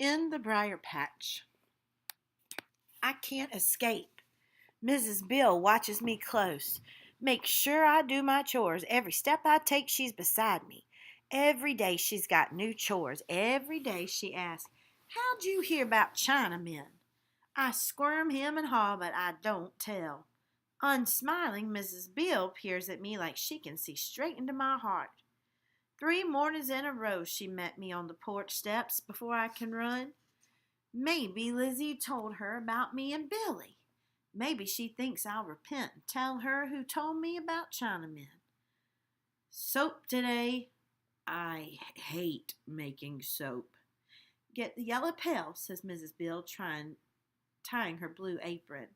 In the briar patch. I can't escape. Mrs. Bill watches me close. Makes sure I do my chores. Every step I take, she's beside me. Every day she's got new chores. Every day she asks, "How'd you hear about Chinamen?" I squirm, hem, and haw, but I don't tell. Unsmiling, Mrs. Bill peers at me like she can see straight into my heart. 3 mornings in a row she met me on the porch steps before I can run. Maybe Lizzie told her about me and Billy. Maybe she thinks I'll repent and tell her who told me about Chinamen. Soap today. I hate making soap. Get the yellow pail, says Mrs. Bill, tying her blue apron.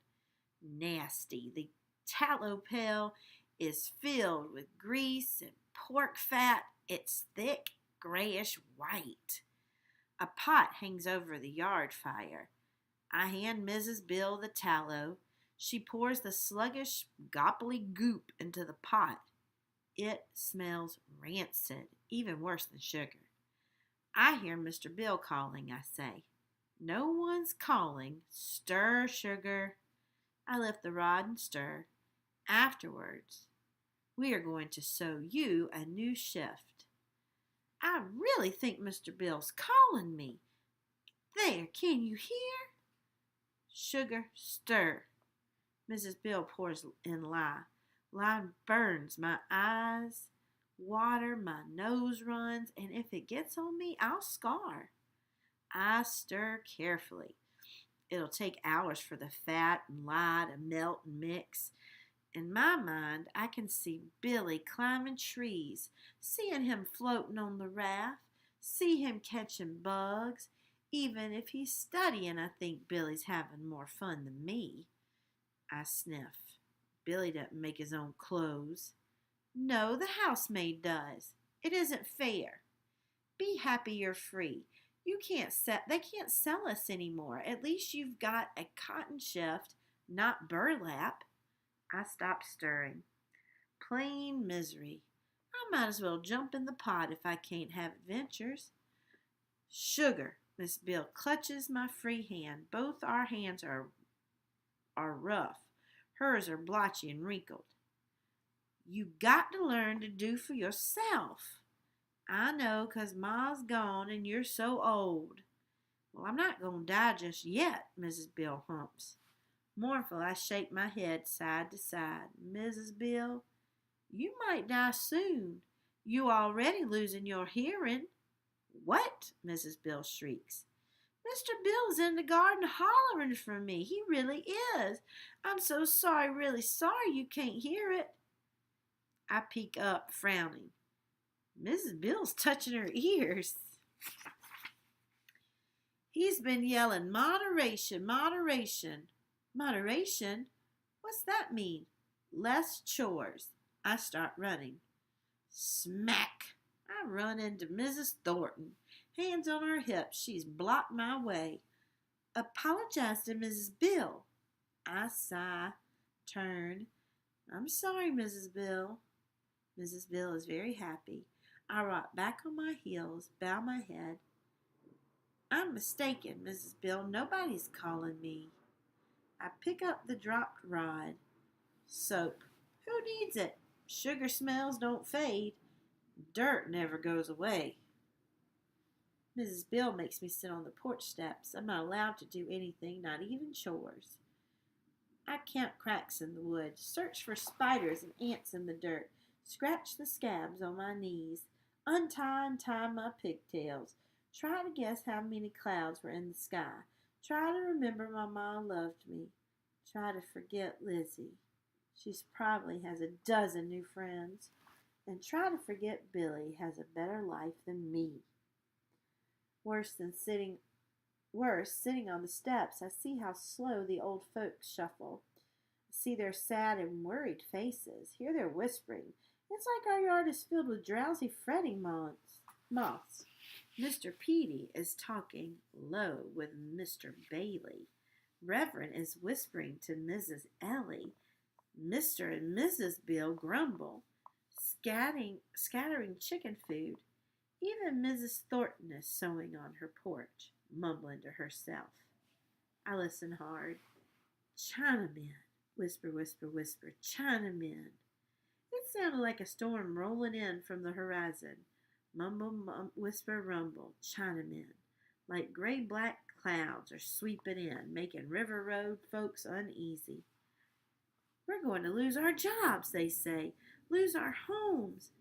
Nasty. The tallow pail is filled with grease and pork fat. It's thick, grayish white. A pot hangs over the yard fire. I hand Mrs. Bill the tallow. She pours the sluggish, gobbly goop into the pot. It smells rancid, even worse than sugar. I hear Mr. Bill calling, I say. No one's calling. Stir, sugar. I lift the rod and stir. Afterwards, we are going to sew you a new shift. I really think Mr. Bill's calling me. There, can you hear? Sugar, stir. Mrs. Bill pours in lye. Lye burns my eyes, water, my nose runs, and if it gets on me, I'll scar. I stir carefully. It'll take hours for the fat and lye to melt and mix. In my mind, I can see Billy climbing trees, seeing him floating on the raft, see him catching bugs. Even if he's studying, I think Billy's having more fun than me. I sniff. Billy doesn't make his own clothes. No, the housemaid does. It isn't fair. Be happy you're free. They can't sell us anymore. At least you've got a cotton shift, not burlap. I stop stirring. Plain misery. I might as well jump in the pot if I can't have adventures. Sugar. Miss Bill clutches my free hand. Both our hands are rough. Hers are blotchy and wrinkled. You got to learn to do for yourself. I know, 'cause Ma's gone and you're so old. Well, I'm not going to die just yet, Mrs. Bill humps. Mournful, I shake my head side to side. Mrs. Bill, you might die soon. You already losing your hearing. What? Mrs. Bill shrieks. Mr. Bill's in the garden hollering for me. He really is. I'm so sorry, really sorry you can't hear it. I peek up, frowning. Mrs. Bill's touching her ears. He's been yelling, moderation, moderation. Moderation? What's that mean? Less chores. I start running. Smack! I run into Mrs. Thornton. Hands on her hips. She's blocked my way. Apologize to Mrs. Bill. I sigh, turn. I'm sorry, Mrs. Bill. Mrs. Bill is very happy. I rock back on my heels, bow my head. I'm mistaken, Mrs. Bill. Nobody's calling me. I pick up the dropped rod. Soap. Who needs it? Sugar smells don't fade. Dirt never goes away. Mrs. Bill makes me sit on the porch steps. I'm not allowed to do anything, not even chores. I count cracks in the wood, search for spiders and ants in the dirt, scratch the scabs on my knees, untie and tie my pigtails, try to guess how many clouds were in the sky, try to remember my mom loved me, try to forget Lizzie. She probably has a dozen new friends. And try to forget Billy has a better life than me. Worse, sitting on the steps, I see how slow the old folks shuffle. I see their sad and worried faces, hear their whispering. It's like our yard is filled with drowsy, fretting moths. Mr. Petey is talking low with Mr. Bailey. Reverend is whispering to Mrs. Ellie. Mr. and Mrs. Bill grumble, scattering chicken food. Even Mrs. Thornton is sewing on her porch. mumbling to herself. I listen hard. Chinamen, whisper, whisper, whisper, Chinamen. It sounded like a storm rolling in from the horizon. Mumble, whisper, rumble, Chinamen. Like gray black clouds are sweeping in, making River Road folks uneasy. We're going to lose our jobs, they say, lose our homes,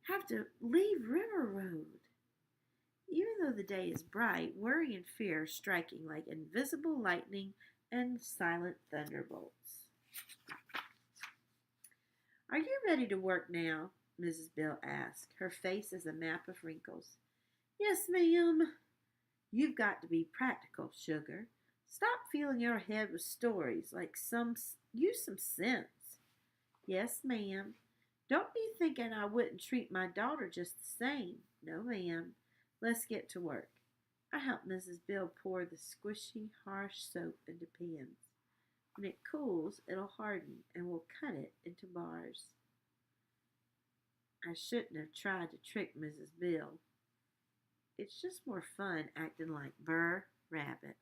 have to leave River Road. Even though the day is bright, worry and fear are striking like invisible lightning and silent thunderbolts. Are you ready to work now? Mrs. Bill asked. Her face is a map of wrinkles. Yes, ma'am. You've got to be practical, sugar. Stop filling your head with stories use some sense. Yes, ma'am. Don't be thinking I wouldn't treat my daughter just the same. No, ma'am. Let's get to work. I helped Mrs. Bill pour the squishy, harsh soap into pans. When it cools, it'll harden and we'll cut it into bars. I shouldn't have tried to trick Mrs. Bill. It's just more fun acting like Burr Rabbit.